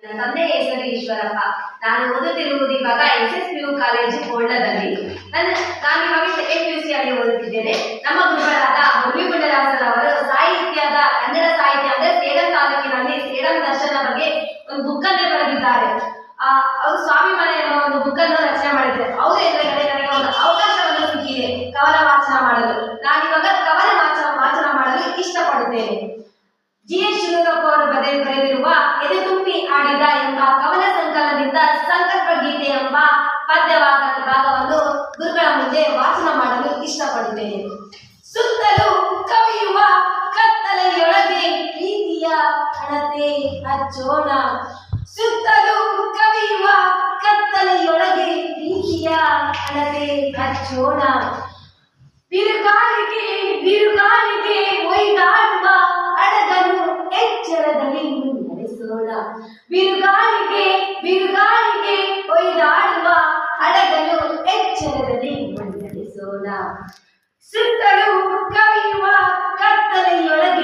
ನನ್ನ ತಂದೆ ಹೆಸರು ಈಶ್ವರಪ್ಪ. ನಾನು ಓದುತ್ತಿರುವುದು ಇವಾಗ SSPU ಕಾಲೇಜು ಕೋಳ್ಳದಲ್ಲಿ. ನಾನು ಇವಾಗ ಸೆಕೆಂಡ್ PUC ಅಲ್ಲಿ ಓದುತ್ತಿದ್ದೇನೆ. ನಮ್ಮ ಗುರುಗಳಾದ ಮುರಳೀಗುಂಡದಾಸರ್ ಅವರು ಸಾಹಿತ್ಯದ ಕನ್ನಡ ಸಾಹಿತ್ಯ ಅಂದರೆ ಸೇಡಂ ತಾಲೂಕಿನಲ್ಲಿ ಸೇಡಂ ದರ್ಶನ ಬಗ್ಗೆ ಒಂದು ಬುಕ್ ಅನ್ನು ಬರೆದಿದ್ದಾರೆ. ಅವರು ಸ್ವಾಮಿ ಮನೆ ಎಂಬ ಒಂದು ಬುಕ್ ಅನ್ನು ರಚನೆ ಮಾಡಿದ್ದಾರೆ. ಅವರು ಎದುರುಗಡೆ ನನಗೆ ಒಂದು ಅವಕಾಶವನ್ನು ಸಿಕ್ಕಿದೆ ಕವನ ವಾಚನ ಮಾಡಲು. ನಾನಿವಾಗ ಕವನ ವಾಚನ ಮಾಡಲು ಇಷ್ಟಪಡುತ್ತೇನೆ. GH ಶಿವರಪ್ಪ ಅವರು ಬರೆದಿರುವ ಎದೆ ತುಂಬಿ ಆಡಿದ ಎಂಬ ಕವನ ಸಂಕಲನದಿಂದ ಸಂಕಲ್ಪ ಗೀತೆ ಎಂಬ ಭಾಗವನ್ನು ಗುರುಗಳ ಮುಂದೆ ವಾಚನ ಮಾಡಲು ಇಷ್ಟಪಡುತ್ತೇನೆ. ಸುತ್ತಲೂ ಕವಿಯುವ ಕತ್ತಲೆಯೊಳಗೆ ಪ್ರೀತಿಯ ಹಣತೆ ಹಚ್ಚೋಣ. ಸುತ್ತಲೂ ಕವಿಯುವ ಕತ್ತಲೆಯೊಳಗೆ ಪ್ರೀತಿಯ ಹಣತೆ ಹಚ್ಚೋಣ. ಬಿರುಗಾಳಿಗೆ ಒಯ್ದಾಡುವ ಹಡಗನ್ನು ಎಚ್ಚರದಲ್ಲಿ ಮುನ್ನಡೆಸೋಣ. ಬಿರುಗಾಳಿಗೆ ಒಯ್ದಾಡುವ ಹಡಗನ್ನು ಎಚ್ಚರದಲ್ಲಿ ಮುನ್ನಡೆಸೋಣ. ಸುತ್ತಲೂ ಕವಿಯುವ ಕತ್ತಲೆಯೊಳಗೆ